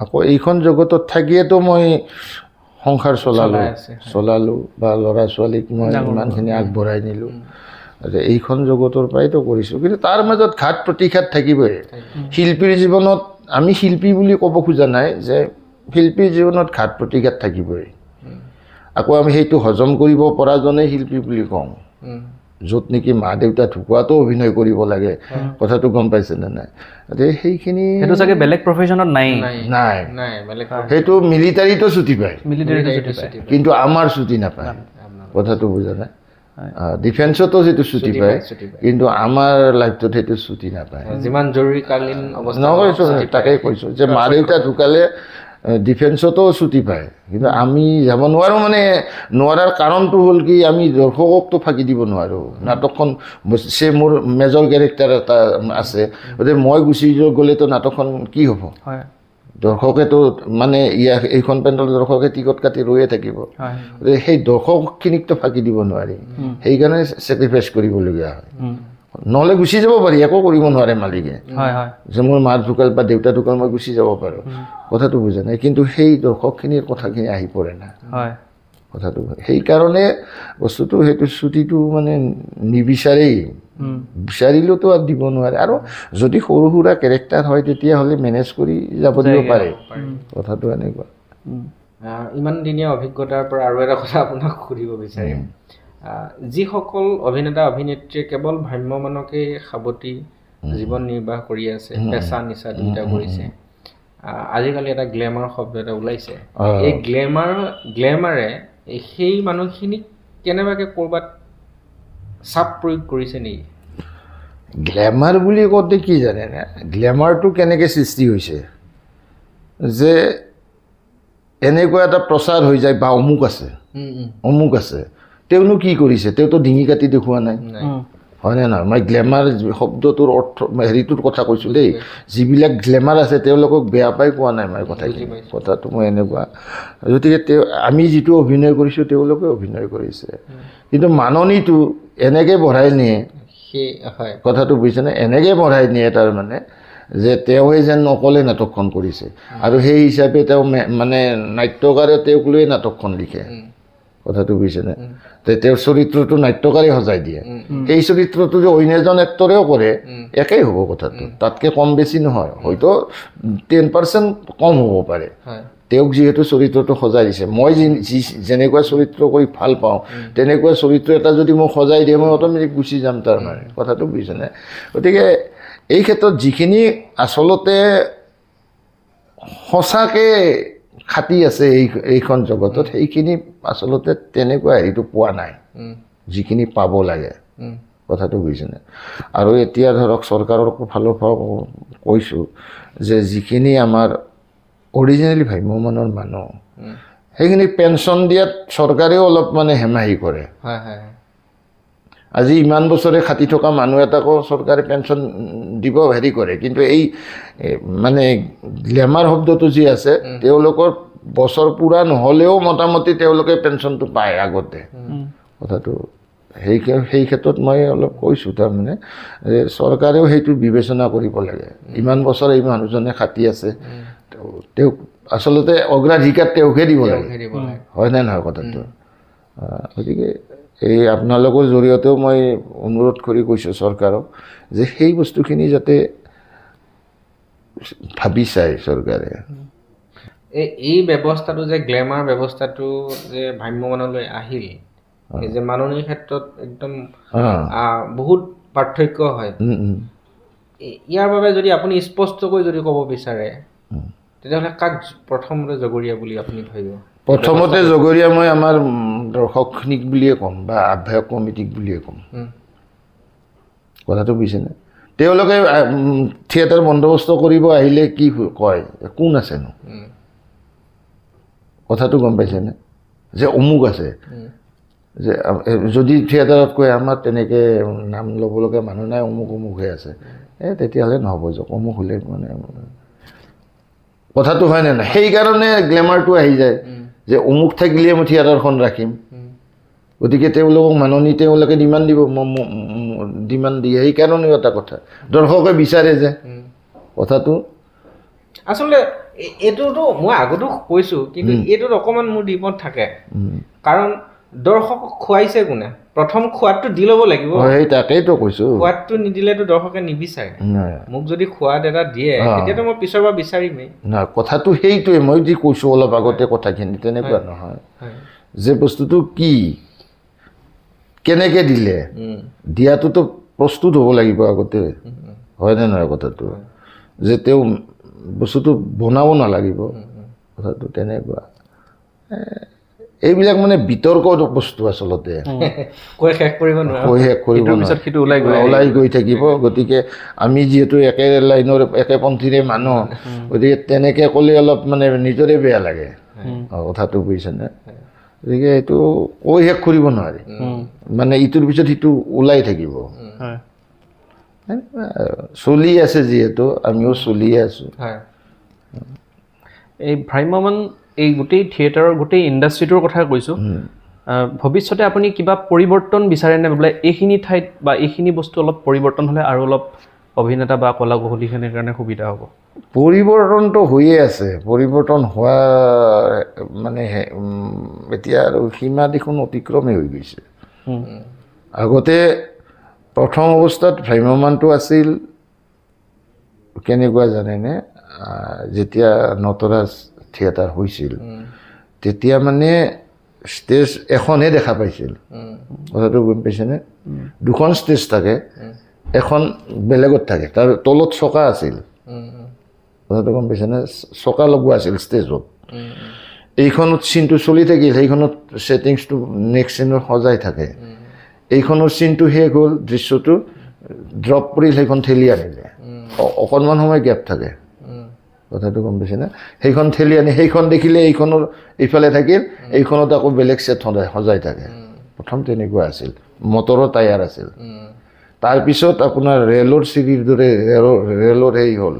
আকৌ এইখন জগতত থাকিয়েতো মই সংসাৰ চলালোঁ বা ল'ৰা ছোৱালীক মই ইমানখিনি আগবঢ়াই নিলোঁ এইখন জগতৰ পৰাইতো কৰিছোঁ কিন্তু তাৰ মাজত ঘাট প্ৰতিঘাত থাকিবই শিল্পীৰ জীৱনত আমি শিল্পী বুলি ক'ব খোজা নাই যে শিল্পীৰ জীৱনত ঘাট প্ৰতিঘাত থাকিবই আকৌ আমি সেইটো হজম কৰিব পৰাজনেই শিল্পী বুলি কওঁ য'ত নেকি মা দেউতা ঢুকুৱাটো অভিনয় কৰিব লাগে কথাটো গম পাইছেনে নাই সেইখিনি সেইটো চাগে বেলেগ প্ৰফেশ্যনত নাই সেইটো মিলিটাৰীটো ছুটি পায় কিন্তু আমাৰ ছুটি নাপায় কথাটো বুজা নাই ডিফেন্সতো যিটো ছুটি পায় কিন্তু আমাৰ লাইফটোত সেইটো ছুটি নাপায় যিমান জৰুৰীকালীন অৱস্থা তাকেই কৈছোঁ যে মা দেউতা ঢুকালে ডিফেন্সতো ছুটি পায়, কিন্তু আমি যাব নোৱাৰোঁ। মানে নোৱাৰাৰ কাৰণটো হ'ল কি, আমি দৰ্শককতো ফাঁকি দিব নোৱাৰোঁ। নাটকখন মোৰ মেজৰ কেৰেক্টাৰ এটা আছে, গতিকে মই গুচি গ'লেতো নাটকখন কি হ'ব? দৰ্শকেতো মানে এইখন পেণ্ডেলৰ দৰ্শকে টিকট কাটি ৰৈয়ে থাকিব। গতিকে সেই দৰ্শকখিনিকতো ফাঁকি দিব নোৱাৰি, সেইকাৰণে ছেক্ৰিফাইচ কৰিবলগীয়া হয়। নহ'লে গুচি যাব পাৰি, একো কৰিব নোৱাৰে মালিকে, যে মোৰ মা ঢুকাল বা দেউতা ঢুকাল মই গুচি যাব পাৰোঁ, কথাটো বুজা নাই। কিন্তু সেই দৰ্শকখিনিৰ কথাখিনি আহি পৰে না, কথাটো। সেইকাৰণে বস্তুটো সেইটো ছুটিটো মানে নিবিচাৰেই, বিচাৰিলেওতো আৰু দিব নোৱাৰে। আৰু যদি সৰু সুৰা কেৰেক্টাৰ হয় তেতিয়াহ'লে মেনেজ কৰি যাব দিব পাৰে, কথাটো এনেকুৱা। ইমান দিনীয়া অভিজ্ঞতাৰ পৰা আৰু এটা কথা আপোনাক সুধিব বিচাৰিম, যিসকল অভিনেতা অভিনেত্ৰীয়ে কেৱল ভ্ৰাম্যমানকেই সাৱটি জীৱন নিৰ্বাহ কৰি আছে, পেচা নিচা দুয়োটা কৰিছে, আজিকালি এটা গ্লেমাৰ শব্দ এটা ওলাইছে, এই গ্লেমাৰে সেই মানুহখিনিক কেনেবাকৈ ক'ৰবাত চাপ প্ৰয়োগ কৰিছে নেকি? গ্লেমাৰ বুলি কওঁতে কি জানে, গ্লেমাৰটো কেনেকৈ সৃষ্টি হৈছে, যে এনেকুৱা এটা প্ৰচাৰ হৈ যায় বা অমুক আছে, তেওঁনো কি কৰিছে, তেওঁতো ডিঙি কাটি দেখুওৱা নাই, হয়নে নহয়? মই গ্লেমাৰ শব্দটোৰ অৰ্থ হেৰিটোৰ কথা কৈছোঁ দেই, যিবিলাক গ্লেমাৰ আছে তেওঁলোকক বেয়া পাই কোৱা নাই মই কথাটো মই এনেকুৱা। গতিকে আমি যিটো অভিনয় কৰিছোঁ তেওঁলোকে অভিনয় কৰিছে, কিন্তু মাননীটো এনেকৈ বঢ়াই নিয়ে, কথাটো বুজিছেনে? এনেকৈ বঢ়াই নিয়ে তাৰমানে যে তেওঁৱে যেন অকলে নাটকখন কৰিছে, আৰু সেই হিচাপে তেওঁ মানে নাট্যকাৰে তেওঁক লৈ নাটকখন লিখে, কথাটো বুজিছেনে? তেওঁৰ চৰিত্ৰটো নাট্যকাৰে সজাই দিয়ে, সেই চৰিত্ৰটো যে অন্য এজন এক্টৰেও কৰে একেই হ'ব কথাটো, তাতকৈ কম বেছি নহয়, হয়তো 10% কম হ'ব পাৰে। তেওঁক যিহেতু চৰিত্ৰটো সজাই দিছে, মই যেনেকুৱা চৰিত্ৰ কৰি ভাল পাওঁ তেনেকুৱা চৰিত্ৰ এটা যদি মোক সজাই দিয়ে মই অট'মেটিক গুচি যাম তাৰমানে, কথাটো বুজিছেনে? গতিকে এই ক্ষেত্ৰত যিখিনি আচলতে সঁচাকৈ খাটি আছে এইখন জগতত, সেইখিনি আচলতে তেনেকুৱা হেৰিটো পোৱা নাই, যিখিনি পাব লাগে, কথাটো বুজিছেনে? আৰু এতিয়া ধৰক চৰকাৰৰ ফালৰ পৰা কৈছোঁ যে যিখিনি আমাৰ অৰিজিনেলি ভ্ৰাম্যমানৰ মানুহ, সেইখিনি পেঞ্চন দিয়াত চৰকাৰেও অলপ মানে হেমাহি কৰে। আজি ইমান বছৰে খাটি থকা মানুহ এটাকো চৰকাৰে পেঞ্চন দিব হেৰি কৰে, কিন্তু এই মানে গ্লেমাৰ শব্দটো যি আছে, তেওঁলোকৰ বছৰ পূৰা নহ'লেও মোটামুটি তেওঁলোকে পেঞ্চনটো পায় আগতে, কথাটো। সেই ক্ষেত্ৰত মই অলপ কৈছোঁ তাৰমানে যে চৰকাৰেও সেইটো বিবেচনা কৰিব লাগে। ইমান বছৰ এই মানুহজনে খাটি আছে, তেওঁক আচলতে অগ্ৰাধিকাৰ তেওঁকহে দিব লাগে, হয়নে নহয় কথাটো? গতিকে এই আপোনালোকৰ জৰিয়তেও মই অনুৰোধ কৰি কৈছোঁ চৰকাৰক যে সেই বস্তুখিনি যাতে ভাবি চায় চৰকাৰে। এই ব্যৱস্থাটো যে গ্লেমাৰ ব্যৱস্থাটো যে ভ্ৰাম্যমানলৈ আহিল, এই যে মাননীৰ ক্ষেত্ৰত একদম বহুত পাৰ্থক্য হয়, ইয়াৰ বাবে যদি আপুনি স্পষ্টকৈ যদি ক'ব বিচাৰে তেতিয়াহ'লে কাক প্ৰথমতে জগৰীয়া বুলি আপুনি ভাবিব? প্ৰথমতে জগৰীয়া মই আমাৰ দৰ্শকখিনিক বুলিয়ে ক'ম বা আহ্বায়ক কমিটিক বুলিয়ে ক'ম, কথাটো বুজিছেনে? তেওঁলোকে থিয়েটাৰ বন্দোবস্ত কৰিব আহিলে কি কয়, কোন আছেনো, কথাটো গম পাইছেনে? যে অমুক আছে, যে যদি থিয়েটাৰত কয় আমাৰ তেনেকৈ নাম ল'ব লগা মানুহ নাই, অমুকহে আছে, তেতিয়াহ'লে নহ'ব, অমুক হ'লে মানে কথাটো হয়নে নাই? সেইকাৰণে গ্লেমাৰটো আহি যায় যে অমুক থাকিলে মই থিয়েটাৰখন ৰাখিম, গতিকে তেওঁলোকক মাননি তেওঁলোকে ডিমাণ্ড দিব, ডিমাণ্ড দিয়ে, সেইকাৰণেও এটা কথা দৰ্শকে বিচাৰে যে কথাটো। আচলতে এইটোতো মই আগতো কৈছোঁ, কিন্তু এইটোত অকণমান মোৰ দ্বিমত থাকে, কাৰণ দৰ্শকক খুৱাইছে কোনে? প্ৰথম খোৱাদটো দি ল'ব লাগিব। সেই তাকেইতো কৈছোঁ, খোৱাদটো নিদিলেতো দৰ্শকে নিবিচাৰে। মোক যদি খোৱাদ এটা দিয়ে তেতিয়াতো মই পিছৰ পৰা বিচাৰিমেই। নাই, কথাটো সেইটোৱে মই যি কৈছোঁ অলপ আগতে কথাখিনি, তেনেকুৱা নহয় যে বস্তুটো কি কেনেকৈ দিলে, দিয়াটোতো প্ৰস্তুত হ'ব লাগিব আগতে, হয়নে নহয় কথাটো? যে তেওঁ বস্তুটো বনাব নালাগিব, কথাটো তেনেকুৱা। এইবিলাক মানে বিতৰ্কৰ বস্তু আচলতে কৈ শেষ কৰিব নোৱাৰে কৈ শেষ কৰিব ওলাই গৈ থাকিব গতিকে আমি যিহেতু একে লাইনৰ একে পন্থীৰে মানুহ গতিকে তেনেকৈ ক'লে অলপ মানে নিজৰে বেয়া লাগে কথাটো বুজিছেনে গতিকে এইটো কৈ শেষ কৰিব নোৱাৰি মানে ইটোৰ পিছত সিটো ওলাই থাকিব চলি আছে যিহেতু আমিও চলিয়ে আছোঁ এই ভ্ৰাম্যমান এই গোটেই থিয়েটাৰৰ গোটেই ইণ্ডাষ্ট্ৰিটোৰ কথা কৈছোঁ ভৱিষ্যতে আপুনি কিবা পৰিৱৰ্তন বিচাৰেনে বোলে এইখিনি ঠাইত বা এইখিনি বস্তু অলপ পৰিৱৰ্তন হ'লে আৰু অলপ অভিনেতা বা কলা কুশলীখিনিৰ কাৰণে সুবিধা হ'ব পৰিৱৰ্তনটো হৈয়ে আছে পৰিৱৰ্তন হোৱা মানে এতিয়া আৰু সীমা দেখোন অতিক্ৰমে হৈ গৈছে আগতে প্ৰথম অৱস্থাত ভ্ৰাম্যমানটো আছিল কেনেকুৱা জানেনে যেতিয়া নটৰাজ থিয়েটাৰ হৈছিল তেতিয়া মানে ষ্টেজ এখনহে দেখা পাইছিল কথাটো গম পাইছেনে দুখন ষ্টেজ থাকে এখন বেলেগত থাকে তাৰ তলত চকা আছিল কথাটো গম পাইছেনে চকা লগোৱা আছিল ষ্টেজত এইখনত চিনটো চলি থাকিল সেইখনত ছেটিংছটো নেক্সট চিনত সজাই থাকে এইখনৰ চিনটো শেষ হ'ল দৃশ্যটো ড্ৰপ কৰি সেইখন ঠেলি আনিলে অকণমান সময় গেপ থাকে কথাটো গম পাইছেনে সেইখন ঠেলি আনি সেইখন দেখিলে এইখনৰ এইফালে থাকিল এইখনত আকৌ বেলেগ ছেট সজাই থাকে প্ৰথম তেনেকুৱা আছিল মটৰৰ টায়াৰ আছিল তাৰপিছত আপোনাৰ ৰেলৰ চিৰিৰ দৰে ৰেলৰ হেৰি হ'ল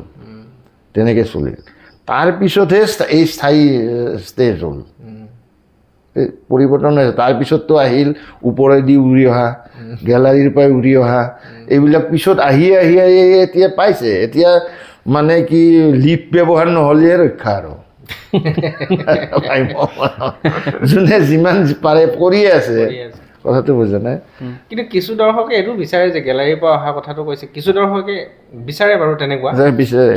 তেনেকৈ চলিল তাৰপিছতহে এই স্থায়ী ষ্টেজ হ'ল পৰিৱৰ্তন হৈছে তাৰপিছততো আহিল ওপৰেদি উৰি অহা গেলাৰীৰ পৰাই উৰি অহা এইবিলাক পিছত আহি এতিয়া পাইছে এতিয়া মানে কি লিফ্ট ব্যৱহাৰ নহ'লেহে ৰক্ষা আৰু যোনে যিমান পাৰে কৰিয়ে আছে কথাটো বুজা নাই কিন্তু কিছু দৰ্শকে এইটো বিচাৰে যে গেলাৰীৰ পৰা অহা কথাটো কৈছে কিছু দৰ্শকে বিচাৰে বাৰু তেনেকুৱা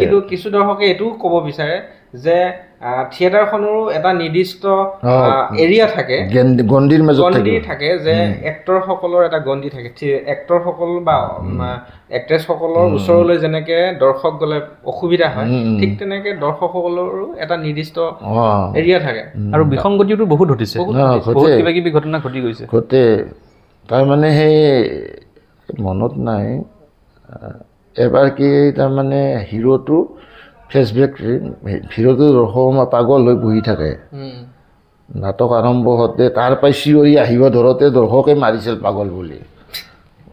কিন্তু কিছু দৰ্শকে এইটোও ক'ব বিচাৰে যে থিয়েটাৰখনৰো এটা নিৰ্দিষ্ট এৰিয়া থাকে গণ্ডিৰ মাজত গণ্ডি থাকে যে এক্টৰসকলৰ এটা গণ্ডি থাকে এক্টৰসকল বা এক্ট্ৰেছসকলৰ ওচৰলৈ যেনেকৈ দৰ্শক গ'লে অসুবিধা হয় ঠিক তেনেকৈ দৰ্শকসকলৰো এটা নিৰ্দিষ্ট এৰিয়া থাকে আৰু বিসংগতিটো বহুত ঘটিছে বহুত কিবা কিবি ঘটনা ঘটি গৈছে ঘটে তাৰমানে সেই মনত নাই এবাৰ কি তাৰমানে হিৰোটো ফ্লেশ্ববেক হিৰোটো দৰ্শক পাগল হৈ বহি থাকে নাটক আৰম্ভ হওঁতে তাৰ পৰাই চিঞৰি আহিব ধৰোঁতে দৰ্শকে মাৰিছিল পাগল বুলি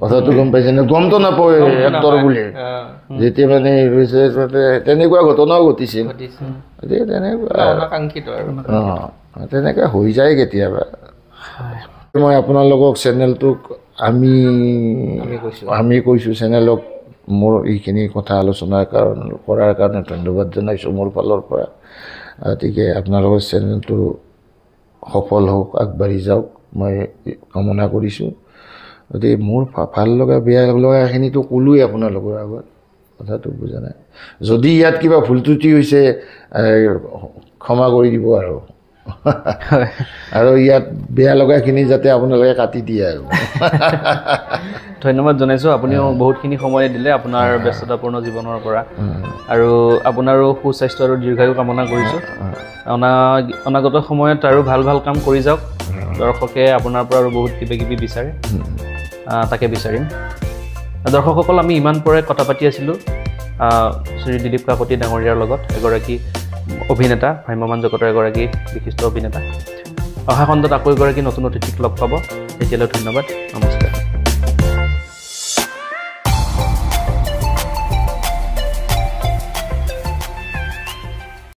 কথাটো গম পাইছেনে গমটো নাপায় এক্টৰ বুলি যেতিয়া মানে তেনেকুৱা ঘটনাও ঘটিছিল তেনেকৈ হৈ যায় কেতিয়াবা মই আপোনালোকক চেনেলটোক আমি কৈছোঁ চেনেলক মোৰ এইখিনি কথা আলোচনা কৰাৰ কাৰণে ধন্যবাদ জনাইছোঁ মোৰ ফালৰ পৰা গতিকে আপোনালোকৰ চেনেলটো সফল হওক আগবাঢ়ি যাওক মই কামনা কৰিছোঁ গতিকে মোৰ ভাল লগা বেয়া লগাখিনিতো ক'লোৱেই আপোনালোকৰ আগত কথাটো বুজা নাই যদি ইয়াত কিবা ভুল ত্ৰুটি হৈছে ক্ষমা কৰি দিব আৰু ইয়াত বেয়া লগাখিনি যাতে আপোনালোকে কাটি দিয়ে আৰু ধন্যবাদ জনাইছোঁ আপুনিও বহুতখিনি সময় দিলে আপোনাৰ ব্যস্ততাপূৰ্ণ জীৱনৰ পৰা আৰু আপোনাৰো সুস্বাস্থ্য আৰু দীৰ্ঘায়ু কামনা কৰিছোঁ অনাগত সময়ত আৰু ভাল ভাল কাম কৰি যাওক দৰ্শকে আপোনাৰ পৰা আৰু বহুত কিবা কিবি বিচাৰে তাকে বিচাৰিম দৰ্শকসকল আমি ইমান পৰে কথা পাতি আছিলোঁ শ্ৰী দিলীপ কাকতি ডাঙৰীয়াৰ লগত এগৰাকী অভিনেতা ভ্ৰাম্যমান জগতৰ এগৰাকী বিশিষ্ট অভিনেতা অহা খণ্ডত আকৌ এগৰাকী নতুন অতিথিক লগ পাব এতিয়ালৈ ধন্যবাদ নমস্কাৰ